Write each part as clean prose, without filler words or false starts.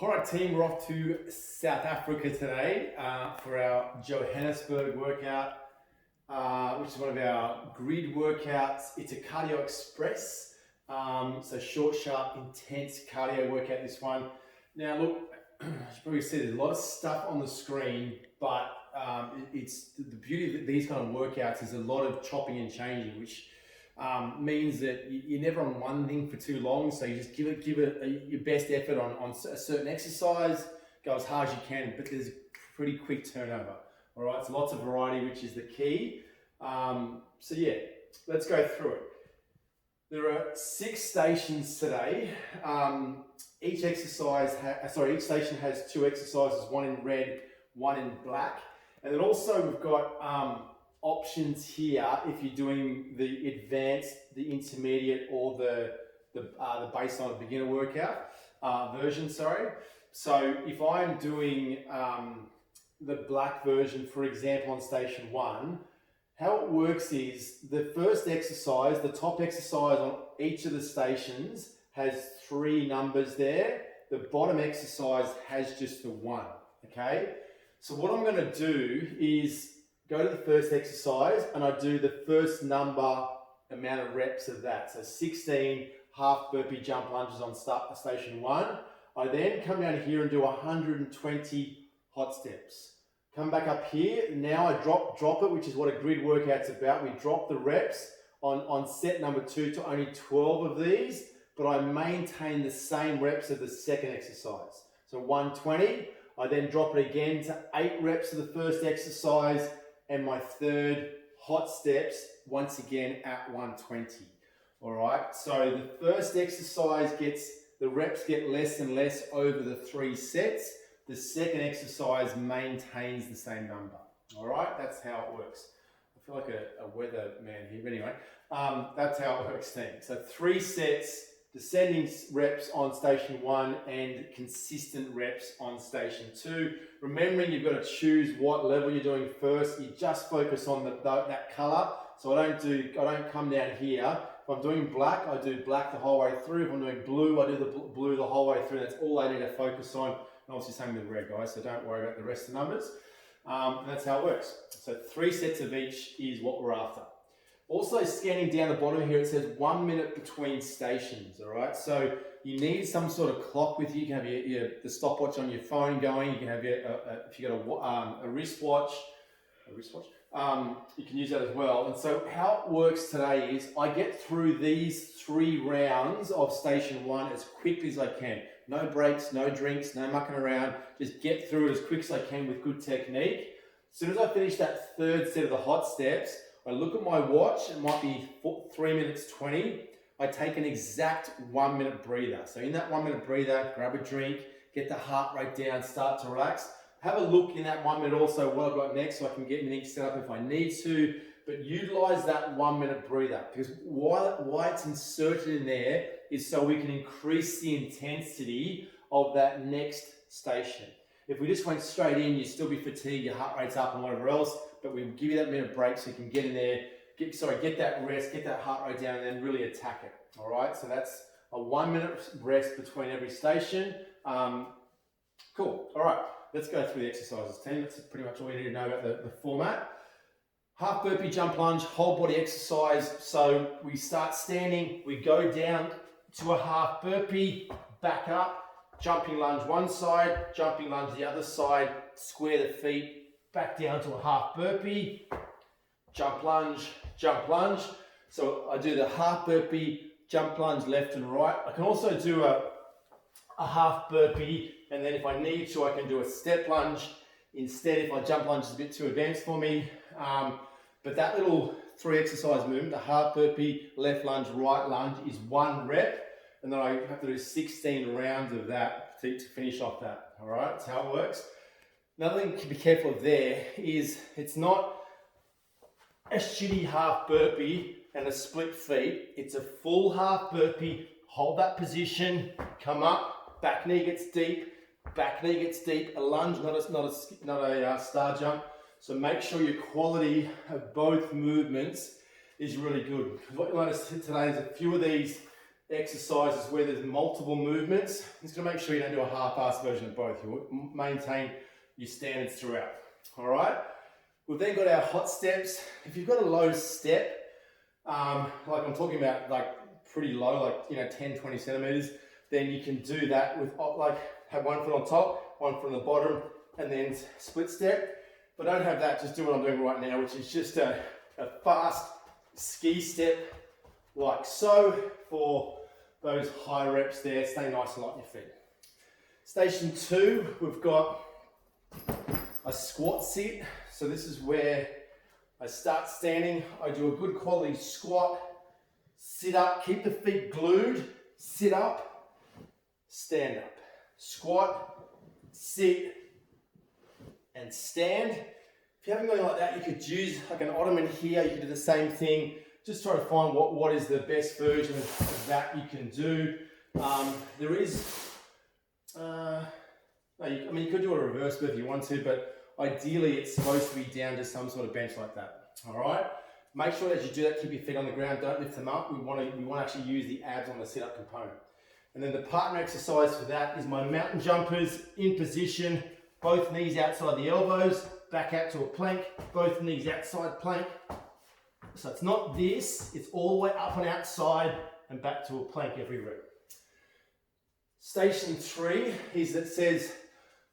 All right, team, we're off to South Africa today for our Johannesburg workout, which is one of our grid workouts. It's a cardio express, so short, sharp, intense cardio workout, this one. Now, look, as you probably see, there's a lot of stuff on the screen, but it's the beauty of these kind of workouts is a lot of chopping and changing, which means that you're never on one thing for too long. So you just give it your best effort on a certain exercise, go as hard as you can, but there's a pretty quick turnover. All right, so lots of variety, which is the key. So yeah, let's go through it. There are 6 stations today. Each station has 2 exercises, one in red, one in black. And then also we've got options here if you're doing the advanced, the intermediate, or the baseline beginner workout version, sorry. So if I'm doing the black version, for example, on station 1, how it works is the first exercise, the top exercise on each of the stations has 3 numbers there. The bottom exercise has just the 1, okay? So what I'm going to do is go to the first exercise and I do the first number amount of reps of that. So 16 half burpee jump lunges on station 1. I then come down here and do 120 hot steps. Come back up here. Now I drop it, which is what a grid workout's about. We drop the reps on set number 2 to only 12 of these, but I maintain the same reps of the second exercise. So 120. I then drop it again to 8 reps of the first exercise, and my third hot steps once again at 120. All right, so the first exercise the reps get less and less over the 3 sets. The second exercise maintains the same number. All right, that's how it works. I feel like a weather man here, but anyway, that's how it works then. So 3 sets, descending reps on station 1 and consistent reps on station 2. Remembering you've got to choose what level you're doing first. You just focus on that color. So I don't come down here. If I'm doing black, I do black the whole way through. If I'm doing blue, I do the blue the whole way through. That's all I need to focus on. And obviously same with red, guys, so don't worry about the rest of the numbers. And that's how it works. So 3 sets of each is what we're after. Also, scanning down the bottom here, it says 1 minute between stations, all right? So you need some sort of clock with you. You can have the stopwatch on your phone going. You can have if you've got a wristwatch, you can use that as well. And so how it works today is I get through these 3 rounds of station 1 as quickly as I can. No breaks, no drinks, no mucking around. Just get through it as quick as I can with good technique. As soon as I finish that 3rd set of the hot steps, I look at my watch, it might be 3 minutes 20. I take an exact 1 minute breather. So in that 1 minute breather, grab a drink, get the heart rate down, start to relax. Have a look in that 1 minute also what I've got next so I can get anything set up if I need to. But utilize that 1 minute breather, because why it's inserted in there is so we can increase the intensity of that next station. If we just went straight in, you'd still be fatigued, your heart rate's up and whatever else, but we give you that minute break so you can get in there, get that rest, get that heart rate down, and then really attack it. All right, so that's a 1 minute rest between every station. Cool. All right, let's go through the exercises, team. That's pretty much all you need to know about the format. Half burpee jump lunge, whole body exercise. So we start standing, we go down to a half burpee, back up, jumping lunge one side, jumping lunge the other side, square the feet, back down to a half burpee, jump lunge, jump lunge. So I do the half burpee, jump lunge left and right. I can also do a half burpee, and then if I need to, I can do a step lunge instead if my jump lunge is a bit too advanced for me. But that little 3 exercise movement, the half burpee, left lunge, right lunge, is 1 rep. And then I have to do 16 rounds of that to finish off that. All right, that's how it works. Another thing to be careful of there is it's not a shitty half burpee and a split feet. It's a full half burpee. Hold that position, come up, back knee gets deep, a lunge, not a star jump. So make sure your quality of both movements is really good. Because what you notice today is a few of these exercises where there's multiple movements. Just gonna make sure you don't do a half-assed version of both. You maintain your standards throughout. All right. We've then got our hot steps. If you've got a low step, like I'm talking about, like pretty low, like 10, 20 centimeters, then you can do that with like have one foot on top, one foot on the bottom, and then split step. But don't have that. Just do what I'm doing right now, which is just a fast ski step, like so, for those high reps there. Stay nice and light on your feet. Station 2, we've got a squat sit. So this is where I start standing. I do a good quality squat, sit up, keep the feet glued, sit up, stand up. Squat, sit, and stand. If you haven't got anything like that, you could use like an ottoman here. You could do the same thing. Just try to find what is the best version of that you can do. There is, you could do a reverse bit if you want to, but ideally it's supposed to be down to some sort of bench like that. All right. Make sure that you do that. Keep your feet on the ground. Don't lift them up. We want to actually use the abs on the sit-up component. And then the partner exercise for that is my mountain jumpers in position, both knees outside the elbows, back out to a plank, both knees outside plank. So it's not this, it's all the way up and outside and back to a plank every rep. Station 3 is that says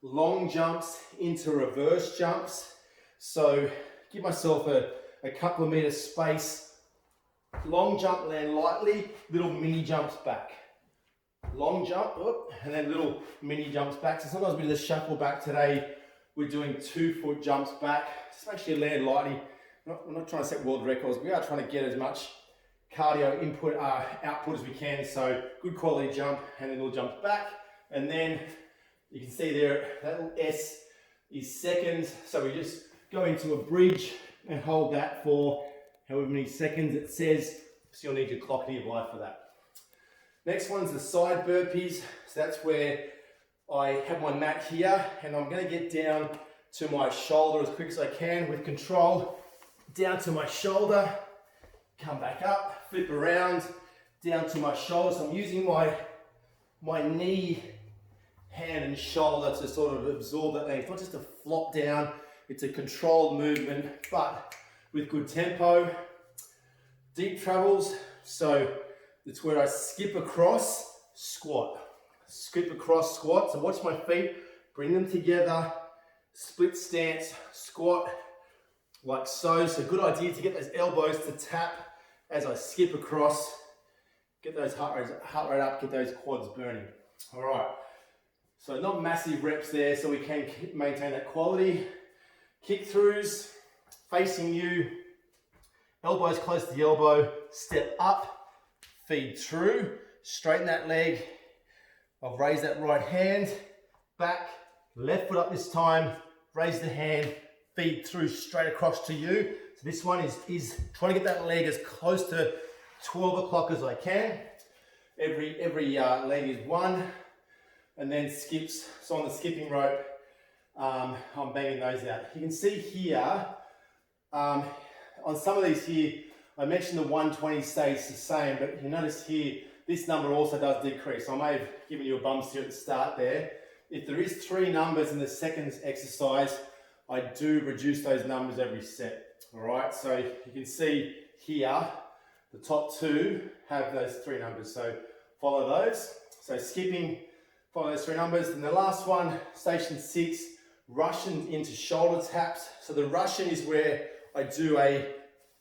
long jumps into reverse jumps. So give myself a couple of meters space, long jump, land lightly, little mini jumps back. Long jump, and then little mini jumps back. So sometimes we do the shuffle back. Today we're doing 2-foot jumps back. Just make sure you land lightly. We're not trying to set world records. We are trying to get as much cardio output as we can. So good quality jump and then little jumps back. And then you can see there, that little S is seconds. So we just go into a bridge and hold that for however many seconds it says. So you'll need your clock nearby for that. Next one's the side burpees. So that's where I have my mat here and I'm going to get down to my shoulder as quick as I can with control. Down to my shoulder, come back up, flip around, down to my shoulder. So I'm using my knee, hand and shoulder to sort of absorb that thing. It's not just a flop down, it's a controlled movement, but with good tempo. Deep travels, so it's where I skip across, squat. Skip across, squat. So watch my feet, bring them together, split stance, squat, like so. So good idea to get those elbows to tap as I skip across. Get those heart rate up, get those quads burning. All right. So not massive reps there, so we can maintain that quality. Kick throughs, facing you, elbows close to the elbow, step up, feed through, straighten that leg. I'll raise that right hand, back, left foot up this time, raise the hand, feed through straight across to you. So this one is trying to get that leg as close to 12 o'clock as I can. Every leg is one, and then skips. So on the skipping rope, I'm banging those out. You can see here, on some of these here, I mentioned the 120 stays the same, but you notice here, this number also does decrease. I may have given you a bum steer at the start there. If there is 3 numbers in the seconds exercise, I do reduce those numbers every set. All right, so you can see here, the top 2 have those 3 numbers. So follow those. So skipping, follow those 3 numbers. And the last one, station 6, Russian into shoulder taps. So the Russian is where I do a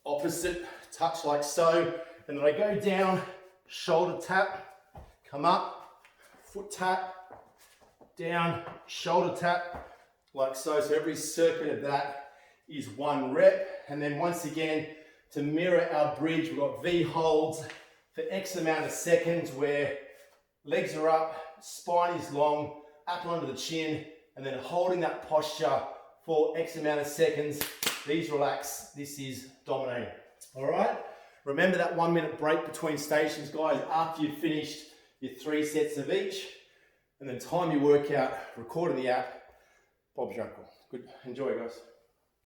opposite touch like so, and then I go down, shoulder tap, come up, foot tap, down, shoulder tap, like so. So every circuit of that is 1 rep. And then once again, to mirror our bridge, we've got V holds for X amount of seconds where legs are up, spine is long, apple under the chin, and then holding that posture for X amount of seconds. These relax, this is dominating. All right, remember that 1 minute break between stations, guys, after you've finished your 3 sets of each, and then time your workout, record in the app. Bob's your uncle. Good, enjoy, guys.